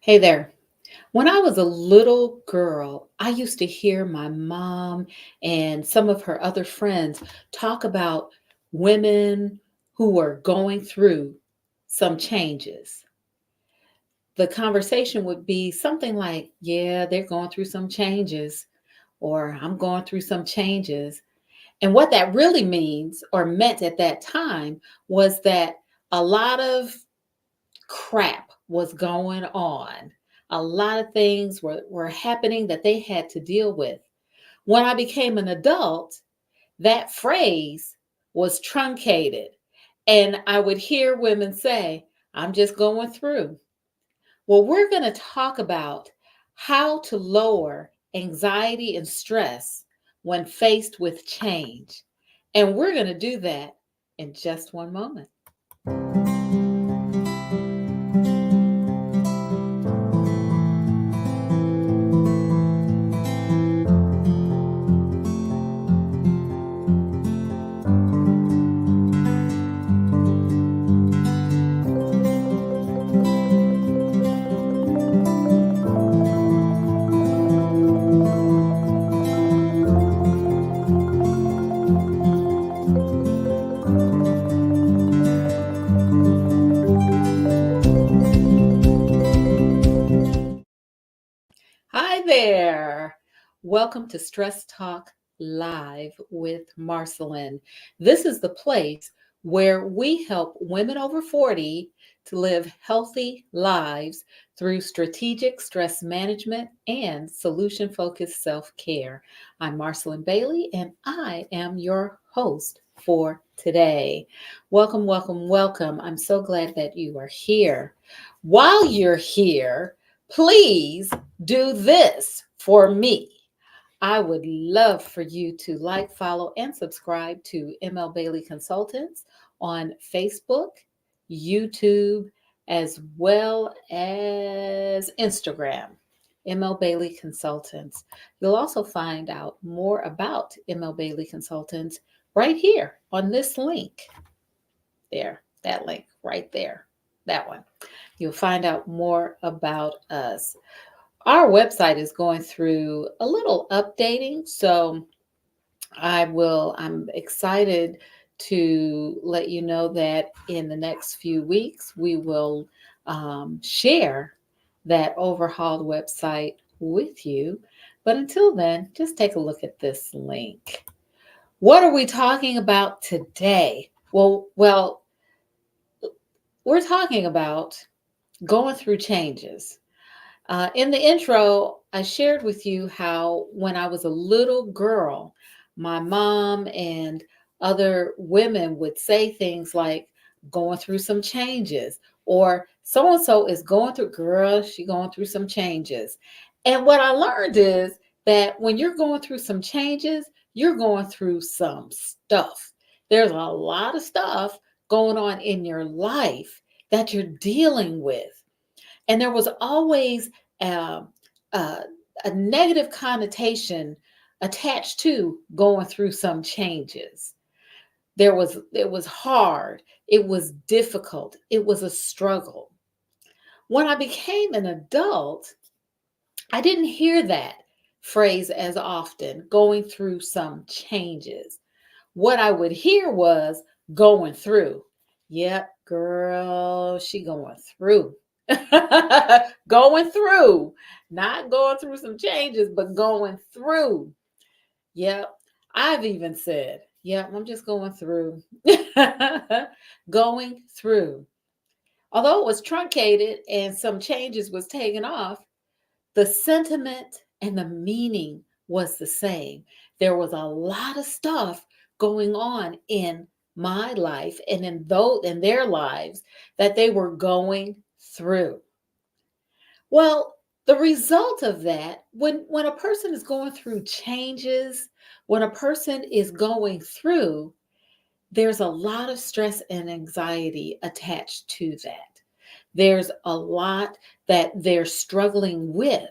Hey there. When I was a little girl, I used to hear my mom and some of her other friends talk about women who were going through some changes. The conversation would be something like, yeah, they're going through some changes, or I'm going through some changes. And what that really means or meant at that time was that a lot of crap was going on. A lot of things were happening that they had to deal with. When I became an adult, that phrase was truncated. And I would hear women say, I'm just going through. Well, we're going to talk about how to lower anxiety and stress when faced with change. And we're going to do that in just one moment. Hi there. Welcome to Stress Talk Live with Marcyline. This is the place where we help women over 40 to live healthy lives through strategic stress management and solution focused self care. I'm Marcyline Bailey, and I am your host for today. Welcome, welcome, welcome. I'm so glad that you are here. While you're here, please do this for me. I would love for you to like, follow, and subscribe to ML Bailey Consultants on Facebook, YouTube, as well as Instagram. ML Bailey Consultants. You'll also find out more about ML Bailey Consultants right here on this link. There, that link right there, that one. You'll find out more about us. Our website is going through a little updating, so I'm excited to let you know that in the next few weeks we will share that overhauled website with you. But until then, just take a look at this link. What are we talking about today? Well, we're talking about going through changes. In the intro, I shared with you how when I was a little girl, my mom and other women would say things like, going through some changes, or so and so is going through, girl, she going through some changes. And what I learned is that when you're going through some changes, you're going through some stuff. There's a lot of stuff going on in your life that you're dealing with. And there was always um, uh, a negative connotation attached to going through some changes. It was hard, it was difficult, it was a struggle. When I became an adult, I didn't hear that phrase as often, going through some changes. What I would hear was going through. Yep, girl, she going through. Going through, not going through some changes, but going through. Yep. I've even said, yep, I'm just going through. Going through. Although it was truncated and some changes was taken off, the sentiment and the meaning was the same. There was a lot of stuff going on in my life and in their lives that they were going through. Well, the result of that, when a person is going through changes, when a person is going through, there's a lot of stress and anxiety attached to that. There's a lot that they're struggling with,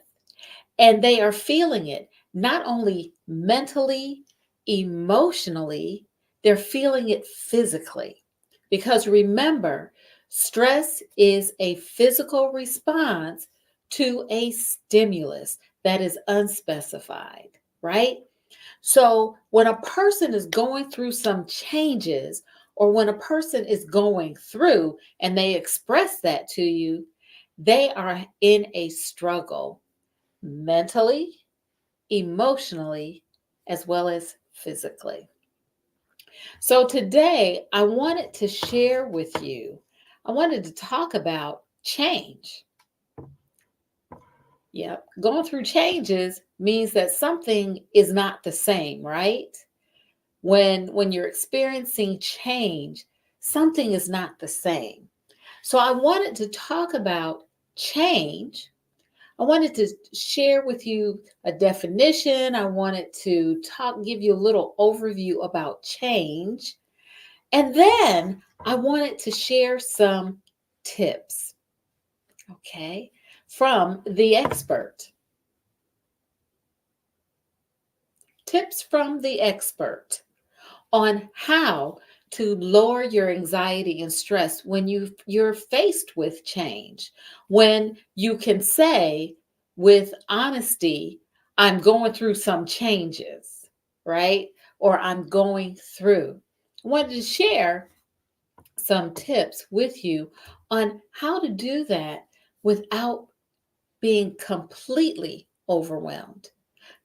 and they are feeling it not only mentally, emotionally, they're feeling it physically. Because remember, stress is a physical response to a stimulus that is unspecified, right? So when a person is going through some changes, or when a person is going through and they express that to you, they are in a struggle mentally, emotionally, as well as physically. So today I wanted to share with you, I wanted to talk about change. Yep. Going through changes means that something is not the same, right? When you're experiencing change, something is not the same. So I wanted to talk about change. I wanted to share with you a definition. I wanted to give you a little overview about change. And then I wanted to share some tips, okay, from the expert. Tips from the expert on how to lower your anxiety and stress when you're faced with change. When you can say with honesty, I'm going through some changes, right? Or I'm going through. I wanted to share some tips with you on how to do that without being completely overwhelmed.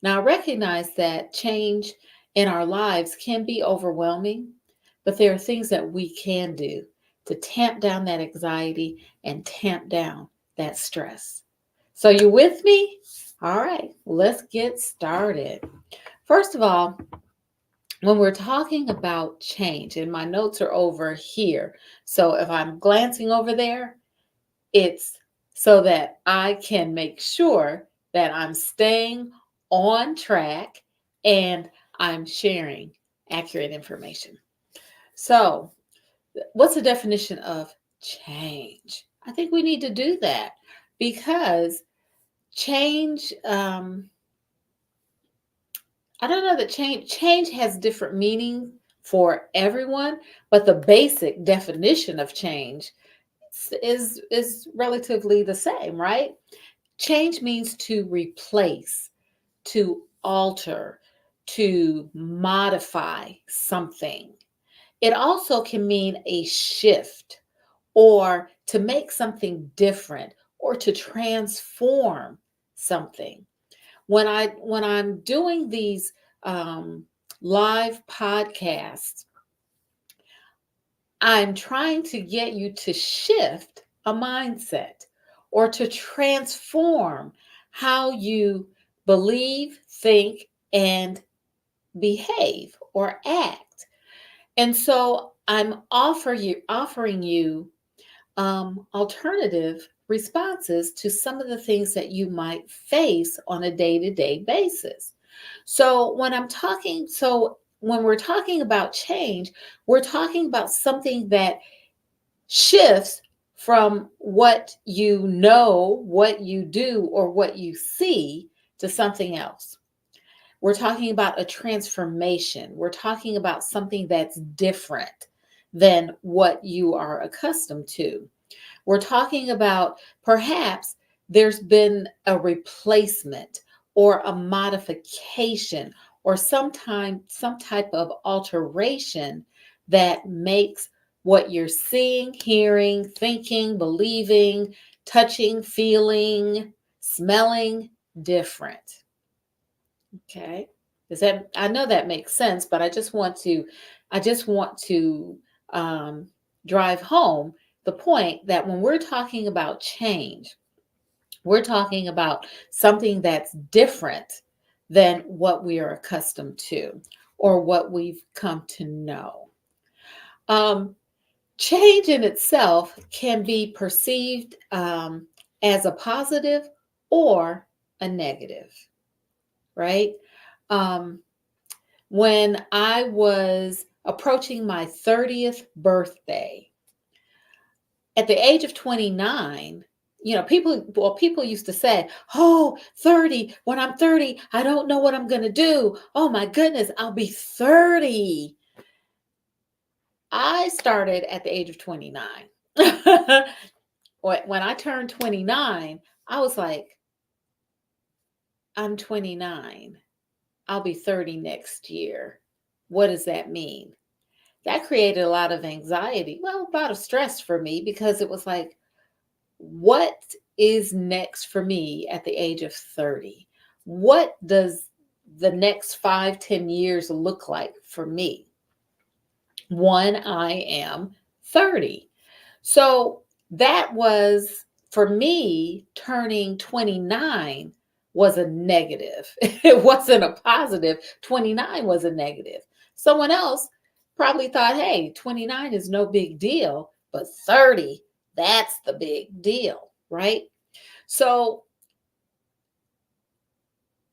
Now, I recognize that change in our lives can be overwhelming, but there are things that we can do to tamp down that anxiety and tamp down that stress. So, you with me? All right, let's get started. First of all, when we're talking about change, and my notes are over here. So, if I'm glancing over there, it's so that I can make sure that I'm staying on track and I'm sharing accurate information. So, what's the definition of change? I think we need to do that because change, I don't know that change has different meaning for everyone, but the basic definition of change is relatively the same, right? Change means to replace, to alter, to modify something. It also can mean a shift or to make something different or to transform something. When I'm doing these um, live podcasts, I'm trying to get you to shift a mindset or to transform how you believe, think, and behave or act. And so offering you alternative responses to some of the things that you might face on a day-to-day basis. When we're talking about change, we're talking about something that shifts from what you know, what you do, or what you see to something else. We're talking about a transformation. We're talking about something that's different than what you are accustomed to. We're talking about perhaps there's been a replacement or a modification or some type of alteration that makes what you're seeing, hearing, thinking, believing, touching, feeling, smelling different. Okay. Does that, I know that makes sense, but I just want to um, drive home the point that when we're talking about change, we're talking about something that's different than what we are accustomed to or what we've come to know. Um, Change in itself can be perceived as a positive or a negative, right? Um, when I was approaching my 30th birthday, at the age of 29, people used to say, "Oh, 30, when I'm 30, I don't know what I'm going to do. Oh my goodness, I'll be 30." I started at the age of 29. When I turned 29, I was like, I'm 29. I'll be 30 next year. What does that mean? That created a lot of anxiety, well, a lot of stress for me because it was like, what is next for me at the age of 30? What does the next 5, 10 years look like for me? One, I am 30. So that was for me, turning 29 was a negative. It wasn't a positive. 29 was a negative. Someone else probably thought, hey, 29 is no big deal, but 30, that's the big deal, right? So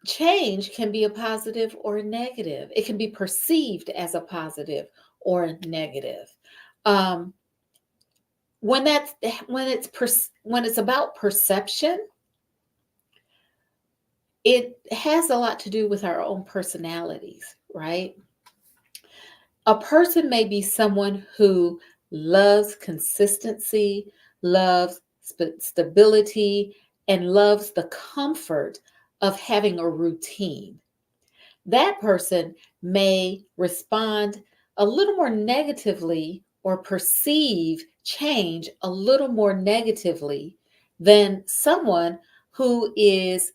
change can be a positive or a negative. It can be perceived as a positive or a negative. Um, when that's when it's about perception, it has a lot to do with our own personalities, right? A person may be someone who loves consistency, loves stability, and loves the comfort of having a routine. That person may respond a little more negatively or perceive change a little more negatively than someone who is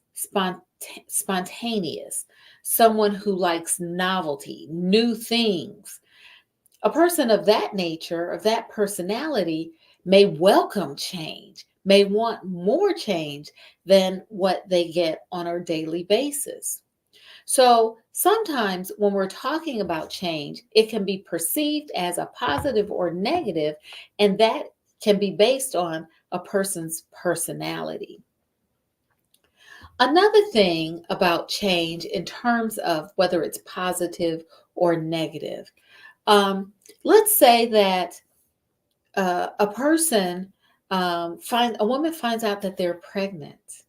spontaneous, someone who likes novelty, new things. A person of that nature, of that personality, may welcome change, may want more change than what they get on a daily basis. So sometimes when we're talking about change, it can be perceived as a positive or negative, and that can be based on a person's personality. Another thing about change in terms of whether it's positive or negative, let's say that a person a woman finds out that they're pregnant.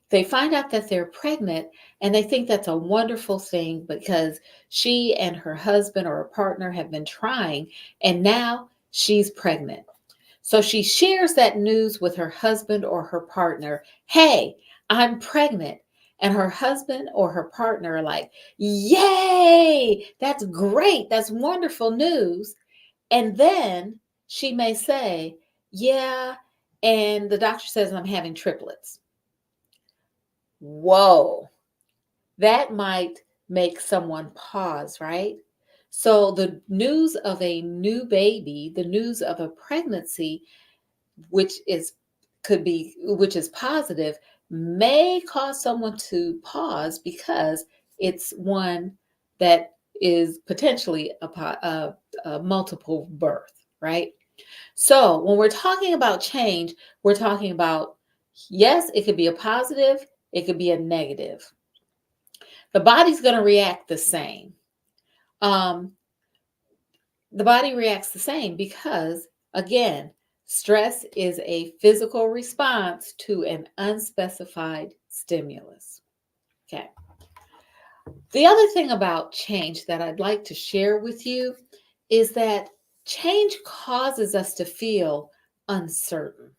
They find out that they're pregnant and they think that's a wonderful thing because she and her husband or a partner have been trying and now she's pregnant. So she shares that news with her husband or her partner. Hey, I'm pregnant. And her husband or her partner are like, yay, that's great. That's wonderful news. And then she may say, yeah, and the doctor says I'm having triplets. Whoa, that might make someone pause, right? So the news of a new baby, the news of a pregnancy, which is which is positive, may cause someone to pause because it's one that is potentially a multiple birth, right? So when we're talking about change, we're talking about, yes, it could be a positive, it could be a negative. The body's going to react the same. Um, the body reacts the same because, again, stress is a physical response to an unspecified stimulus. Okay. The other thing about change that I'd like to share with you is that change causes us to feel uncertain.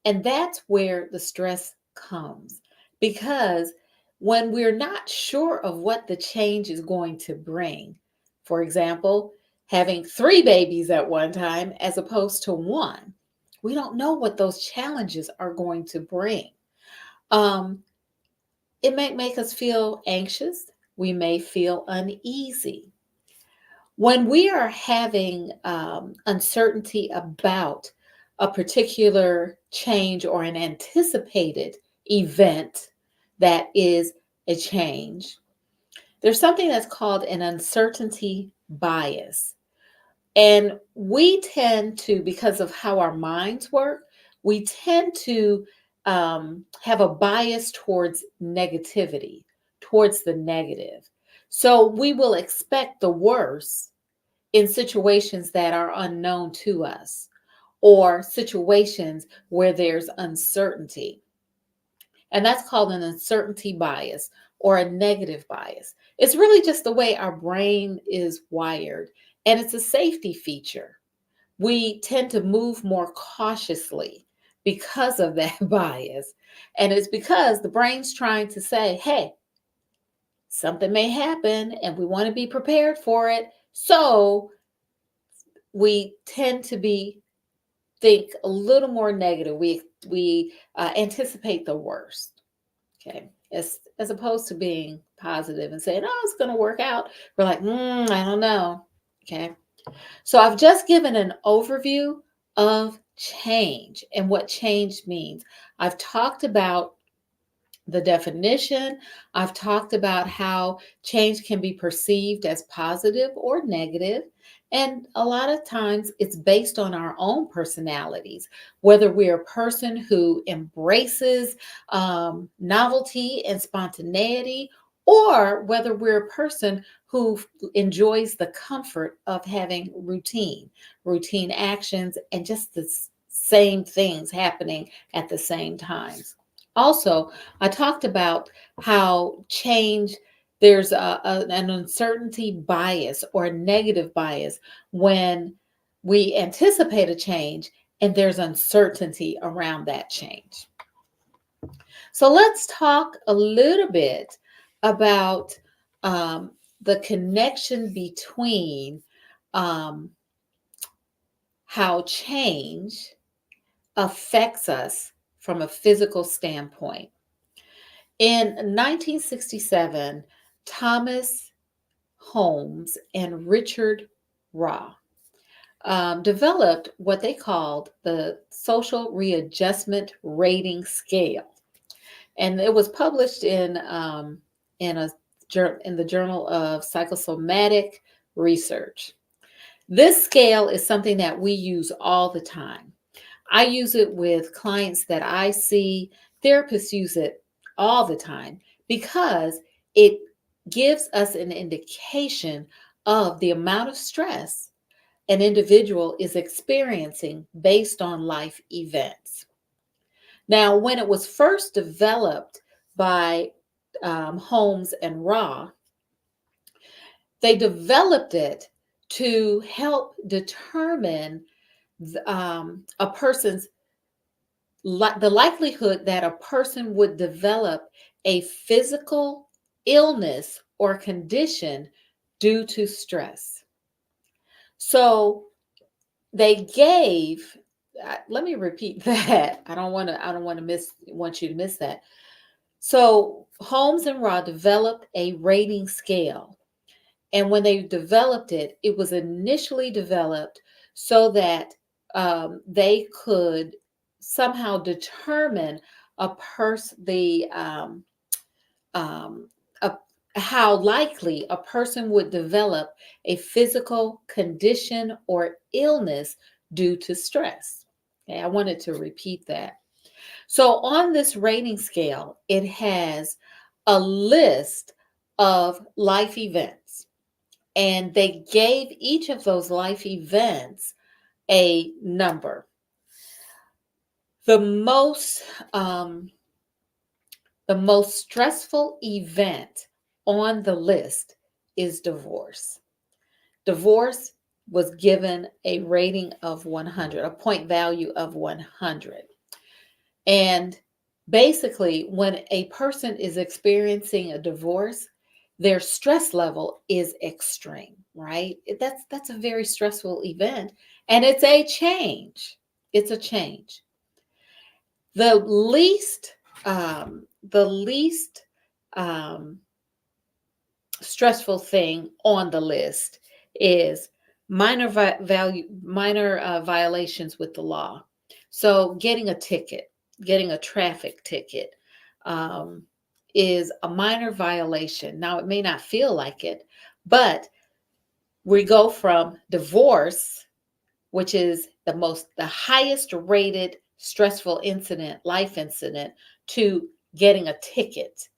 And that's where the stress comes because when we're not sure of what the change is going to bring, for example, having 3 babies at one time as opposed to one, we don't know what those challenges are going to bring. Um, it may make us feel anxious. We may feel uneasy. When we are having uncertainty about a particular change or an anticipated event that is a change, there's something that's called an uncertainty bias. And we tend to, because of how our minds work, we tend to have a bias towards negativity, towards the negative. So we will expect the worst in situations that are unknown to us or situations where there's uncertainty. And that's called an uncertainty bias or a negative bias. It's really just the way our brain is wired, and it's a safety feature. we tend to move more cautiously because of that bias. And it's because the brain's trying to say, hey, something may happen and we want to be prepared for it. So we tend to be think a little more negative. We anticipate the worst. Okay, as opposed to being positive and saying, "Oh, it's going to work out." We're like, I don't know. Okay, so I've just given an overview of change and what change means. I've talked about the definition. I've talked about how change can be perceived as positive or negative. And a lot of times it's based on our own personalities, whether we're a person who embraces novelty and spontaneity, or whether we're a person who enjoys the comfort of having routine actions, and just the same things happening at the same times. Also, I talked about how change, there's an uncertainty bias or a negative bias when we anticipate a change and there's uncertainty around that change. So let's talk a little bit about the connection between um, how change affects us from a physical standpoint. In 1967, Thomas Holmes and Richard Raw developed what they called the Social Readjustment Rating Scale, and it was published in a in the Journal of Psychosomatic Research. This scale is something that we use all the time. I use it with clients that I see. Therapists use it all the time because it gives us an indication of the amount of stress an individual is experiencing based on life events. Now, when it was first developed by Holmes and Raw, they developed it to help determine a person's the likelihood that a person would develop a physical illness or condition due to stress. So they gave, let me repeat that. I don't want you to miss that. So Holmes and Raw developed a rating scale. And when they developed it, it was initially developed so that they could somehow determine a person the a, how likely a person would develop a physical condition or illness due to stress. Okay, I wanted to repeat that. So on this rating scale, it has a list of life events, and they gave each of those life events a number. The most um, the most stressful event on the list is divorce. Divorce was given a rating of 100, a point value of 100. And basically, when a person is experiencing a divorce, their stress level is extreme, right? That's a very stressful event, and it's a change. It's a change. The least um, stressful thing on the list is minor violations with the law. So getting a traffic ticket, um, is a minor violation. Now it may not feel like it, but we go from divorce, which is the highest rated stressful incident, life incident, to getting a ticket,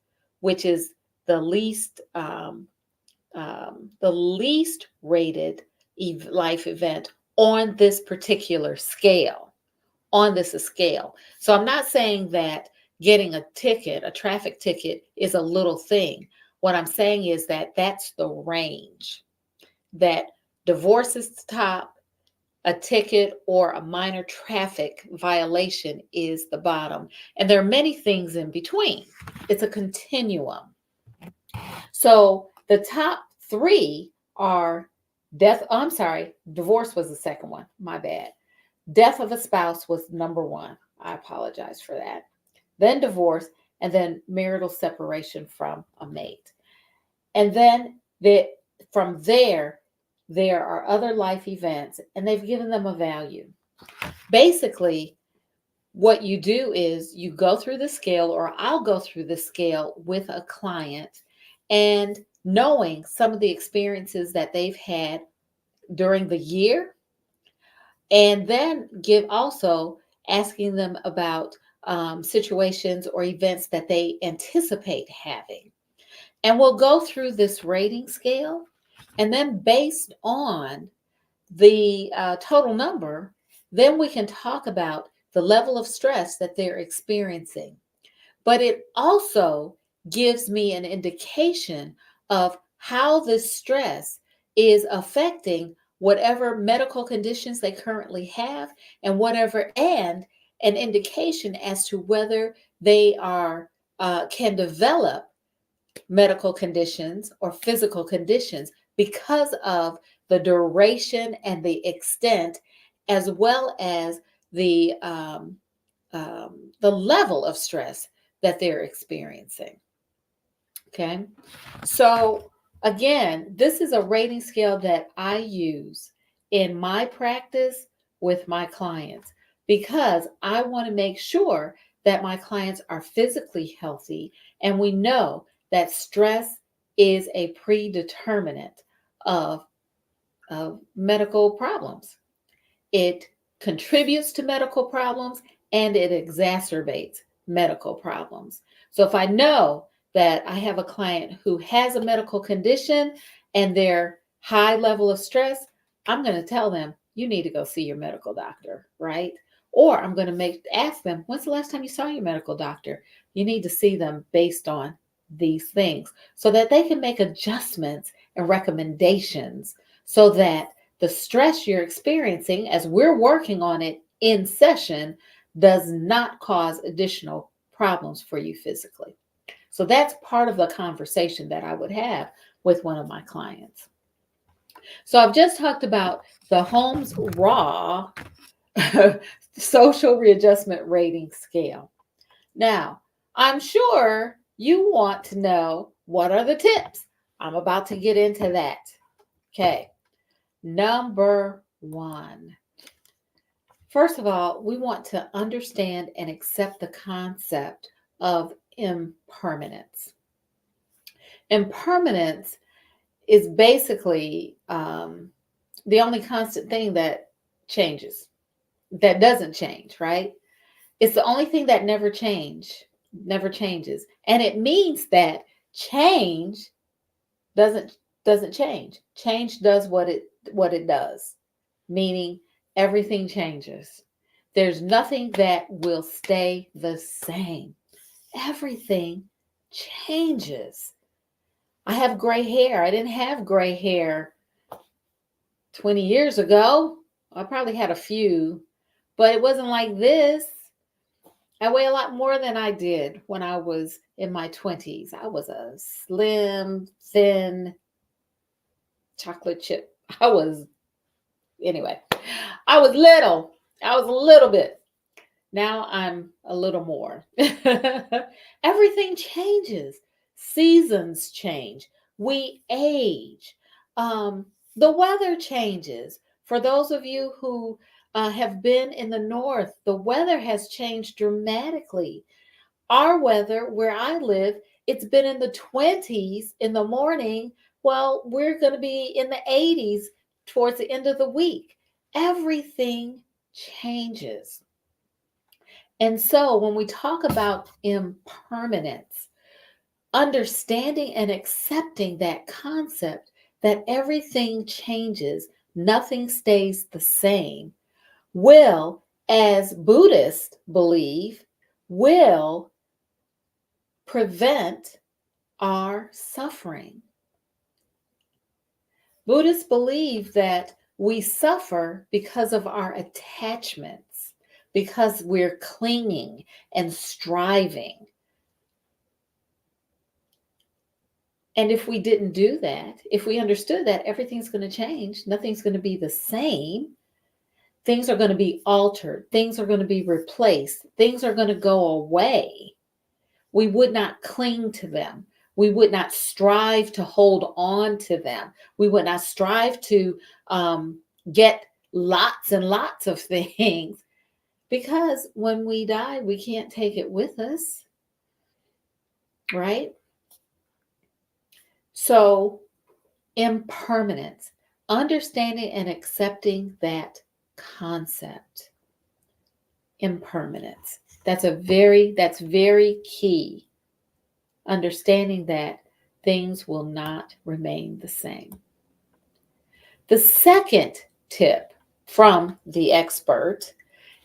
which is the least the least rated life event on this particular scale. On this scale. So I'm not saying that getting a ticket, a traffic ticket, is a little thing. What I'm saying is that that's the range. That divorce is the top, a ticket or a minor traffic violation is the bottom. And there are many things in between. It's a continuum. So the top three are death. Oh, I'm sorry, divorce was the second one. My bad. Death of a spouse was number one. I apologize for that. Then divorce, and then marital separation from a mate. And then from there are other life events, and they've given them a value. Basically, what you do is you go through the scale, or I'll go through the scale with a client, and knowing some of the experiences that they've had during the year, and then give also asking them about situations or events that they anticipate having. And we'll go through this rating scale, and then based on the total number, then we can talk about the level of stress that they're experiencing. But it also gives me an indication of how this stress is affecting whatever medical conditions they currently have, and an indication as to whether they are can develop medical conditions or physical conditions because of the duration and the extent, as well as the level of stress that they're experiencing. Okay, so again, this is a rating scale that I use in my practice with my clients because I want to make sure that my clients are physically healthy, and we know that stress is a predeterminant of, of medical problems. It contributes to medical problems and it exacerbates medical problems. So if I know that I have a client who has a medical condition and their high level of stress, I'm going to tell them, you need to go see your medical doctor, right? Or I'm going to ask them, when's the last time you saw your medical doctor? You need to see them based on these things so that they can make adjustments and recommendations so that the stress you're experiencing as we're working on it in session does not cause additional problems for you physically. So that's part of the conversation that I would have with one of my clients. So I've just talked about the Holmes Raw social readjustment rating scale. Now, I'm sure you want to know what are the tips. I'm about to get into that. Okay. Number one. First of all, we want to understand and accept the concept of impermanence. Impermanence is basically the only constant thing that changes, that doesn't change, right? It's the only thing that never changes. And it means that change doesn't doesn't change. Change does what it does, meaning everything changes. There's nothing that will stay the same. Everything changes. I have gray hair. I didn't have gray hair 20 years ago. I probably had a few, but it wasn't like this. I weigh a lot more than I did when I was in my 20s. I was a slim, thin chocolate chip. Anyway, I was little. I was a little bit. Now I'm a little more. Everything changes. Seasons change. We age. The weather changes. For those of you who have been in the north, the weather has changed dramatically. Our weather, where I live, it's been in the 20s in the morning. Well, we're going to be in the 80s towards the end of the week. Everything changes. And so when we talk about impermanence, understanding and accepting that concept that everything changes, nothing stays the same, will, as Buddhists believe, will prevent our suffering. Buddhists believe that We suffer because of our attachments, because we're clinging and striving. And if we didn't do that, if we understood that everything's going to change, nothing's going to be the same, things are going to be altered, things are going to be replaced, things are going to go away, we would not cling to them. We would not strive to hold on to them. We would not strive to get lots and lots of things, because when we die, we can't take it with us, right? So, impermanence, understanding and accepting that concept, impermanence. That's very key. Understanding that things will not remain the same. The second tip from the expert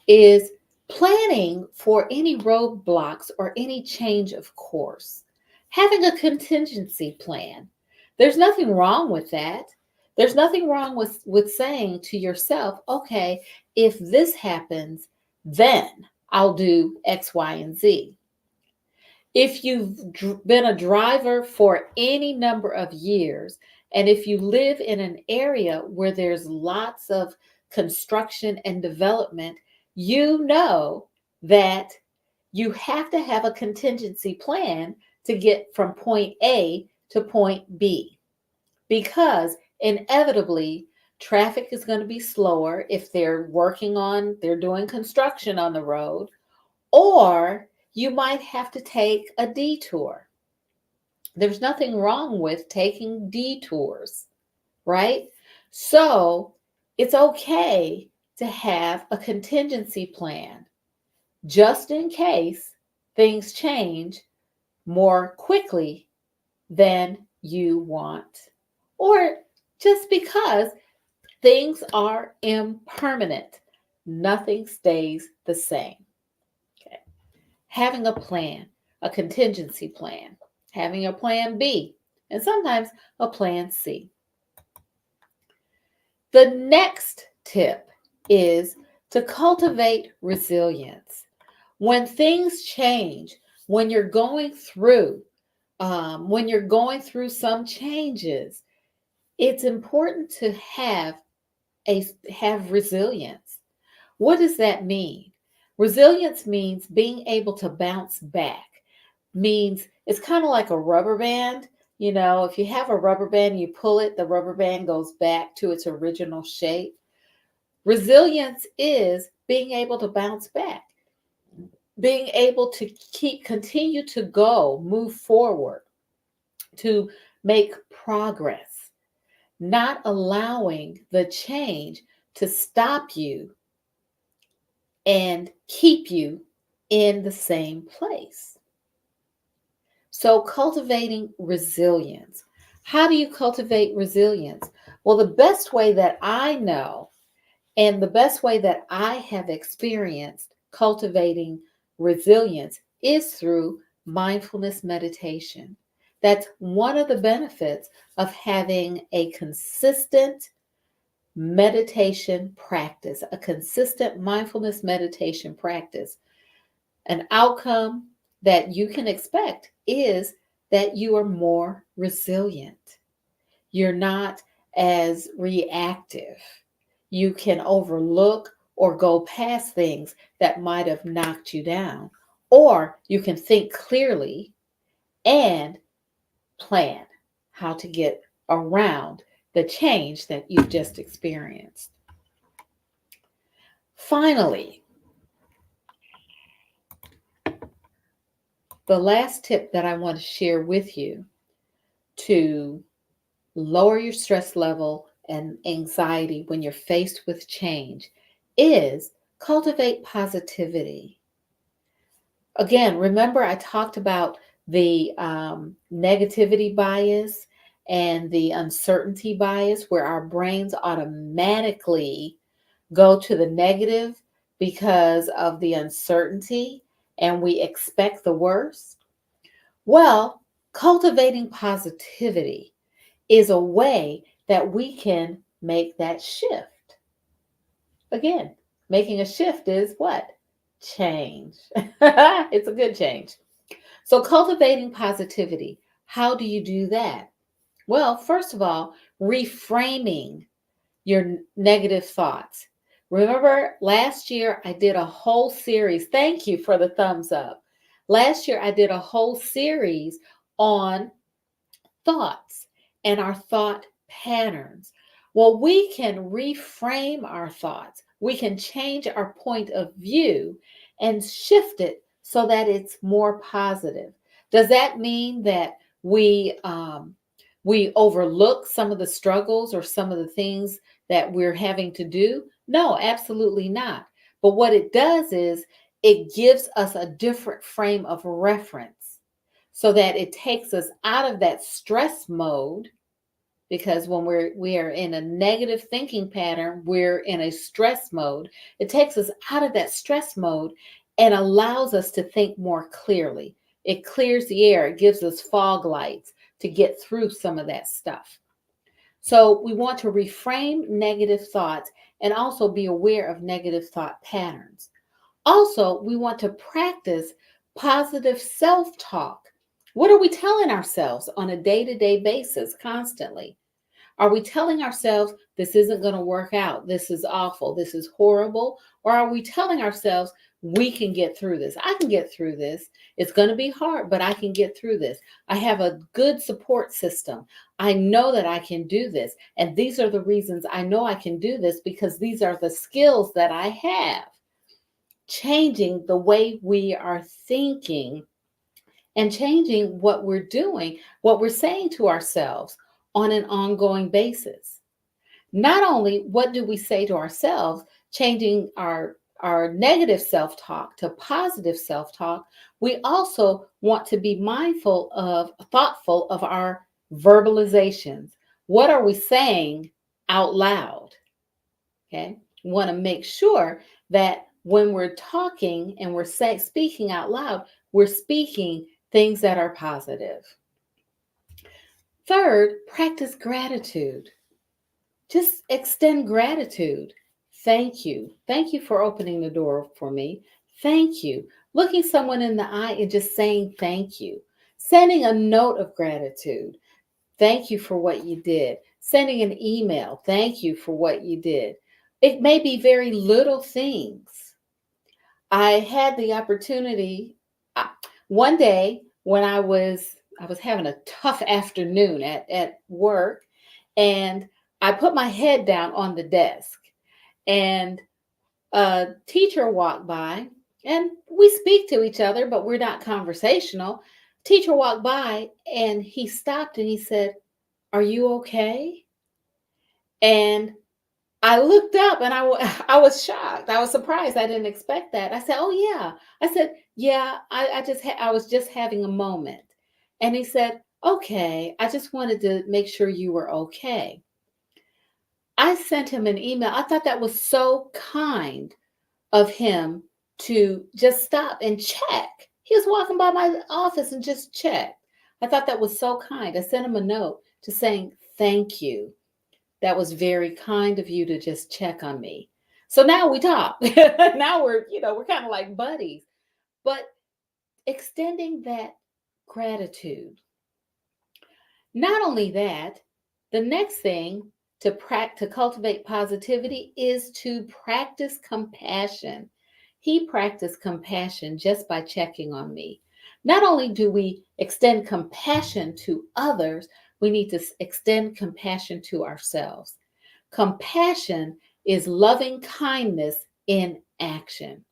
is planning for any roadblocks or any change of course. Having a contingency plan. There's nothing wrong with that. There's nothing wrong with saying to yourself, okay, if this happens, then I'll do X, Y, and Z. If you've been a driver for any number of years, and if you live in an area where there's lots of construction and development, you know that you have to have a contingency plan to get from point A to point B, because inevitably traffic is going to be slower if they're doing construction on the road, or you might have to take a detour. There's nothing wrong with taking detours, right? So it's okay to have a contingency plan just in case things change more quickly than you want, or just because things are impermanent. Nothing stays the same. Okay. Having a plan, a contingency plan, having a plan B, and sometimes a plan C. The next tip is to cultivate resilience. When things change, when you're going through, some changes, it's important to have resilience. What does that mean? Resilience means being able to bounce back. Means it's kind of like a rubber band. You know, if you have a rubber band, you pull it, the rubber band goes back to its original shape. Resilience is being able to bounce back, being able to continue to move forward, to make progress, not allowing the change to stop you and keep you in the same place. So, cultivating resilience. How do you cultivate resilience? Well, the best way that I know and the best way that I have experienced cultivating resilience is through mindfulness meditation. That's one of the benefits of having a consistent meditation practice, a consistent mindfulness meditation practice. An outcome that you can expect is that you are more resilient. You're not as reactive. You can overlook or go past things that might have knocked you down, or you can think clearly and plan how to get around the change that you've just experienced. Finally, the last tip that I want to share with you to lower your stress level and anxiety when you're faced with change is cultivate positivity. Again, remember I talked about the negativity bias and the uncertainty bias, where our brains automatically go to the negative because of the uncertainty and we expect the worst. Well, cultivating positivity is a way that we can make that shift. Again, making a shift is what? Change. It's a good change. So, cultivating positivity. How do you do that? Well, first of all, reframing your negative thoughts. Remember last year I did a whole series. Thank you for the thumbs up. Last year I did a whole series on thoughts and our thought patterns. Well, we can reframe our thoughts. We can change our point of view and shift it so that it's more positive. Does that mean that we overlook some of the struggles or some of the things that we're having to do? No, absolutely not. But what it does is it gives us a different frame of reference so that it takes us out of that stress mode, because when we are in a negative thinking pattern, we're in a stress mode. It takes us out of that stress mode and allows us to think more clearly. It clears the air. It gives us fog lights to get through some of that stuff. So we want to reframe negative thoughts and also be aware of negative thought patterns. Also, we want to practice positive self talk. What are we telling ourselves on a day to day basis constantly? Are we telling ourselves this isn't going to work out? This is awful. This is horrible. Or are we telling ourselves we can get through this? I can get through this. It's going to be hard, but I can get through this. I have a good support system. I know that I can do this. And these are the reasons I know I can do this, because these are the skills that I have. Changing the way we are thinking and changing what we're doing, what we're saying to ourselves on an ongoing basis. Not only what do we say to ourselves, changing our negative self-talk to positive self-talk, we also want to be thoughtful of our verbalizations. What are we saying out loud? Okay. We want to make sure that when we're talking and speaking out loud, we're speaking things that are positive. Third, practice gratitude. Just extend gratitude. Thank you. Thank you for opening the door for me. Thank you. Looking someone in the eye and just saying thank you. Sending a note of gratitude. Thank you for what you did. Sending an email. Thank you for what you did. It may be very little things. I had the opportunity one day when I was having a tough afternoon at work, and I put my head down on the desk, and a teacher walked by, and we speak to each other, but we're not conversational. Teacher walked by and he stopped and he said, "Are you okay?" And I looked up and I was shocked. I was surprised. I didn't expect that. I said, "Oh yeah." I said, "Yeah, I was just having a moment." And he said, "Okay, I just wanted to make sure you were okay." I sent him an email. I thought that was so kind of him to just stop and check. He was walking by my office and just checked. I thought that was so kind. I sent him a note to saying, "Thank you. That was very kind of you to just check on me." So now we talk. Now we're kind of like buddies. But extending that gratitude. Not only that, the next thing to cultivate positivity is to practice compassion. He practiced compassion just by checking on me. Not only do we extend compassion to others, we need to extend compassion to ourselves. Compassion is loving kindness in action.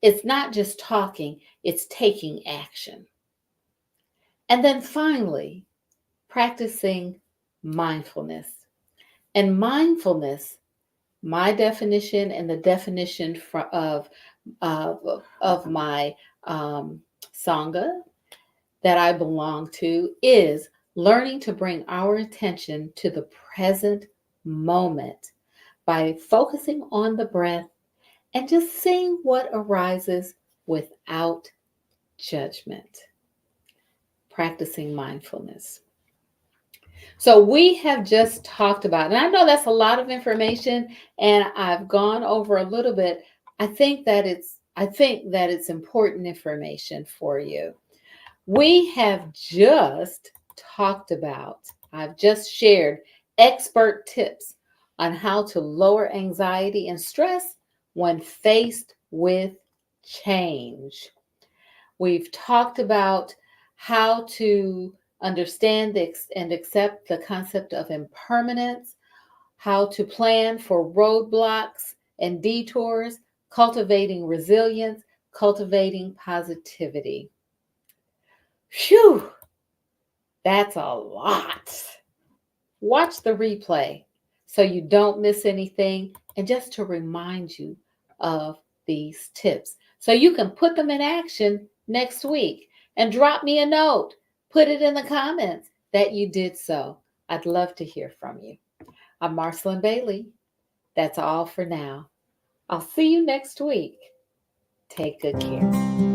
It's not just talking, it's taking action. And then finally, practicing mindfulness. And mindfulness, my definition and the definition of my Sangha that I belong to, is learning to bring our attention to the present moment by focusing on the breath and just seeing what arises without judgment. Practicing mindfulness. So we have just talked about, and I know that's a lot of information, and I've gone over a little bit. I think that it's important information for you. We have just talked about, I've just shared expert tips on how to lower anxiety and stress when faced with change. We've talked about how to understand and accept the concept of impermanence, how to plan for roadblocks and detours, cultivating resilience, cultivating positivity. Phew, that's a lot. Watch the replay so you don't miss anything and just to remind you of these tips so you can put them in action next week and drop me a note. Put it in the comments that you did so. I'd love to hear from you. I'm Marcyline Bailey. That's all for now. I'll see you next week. Take good care.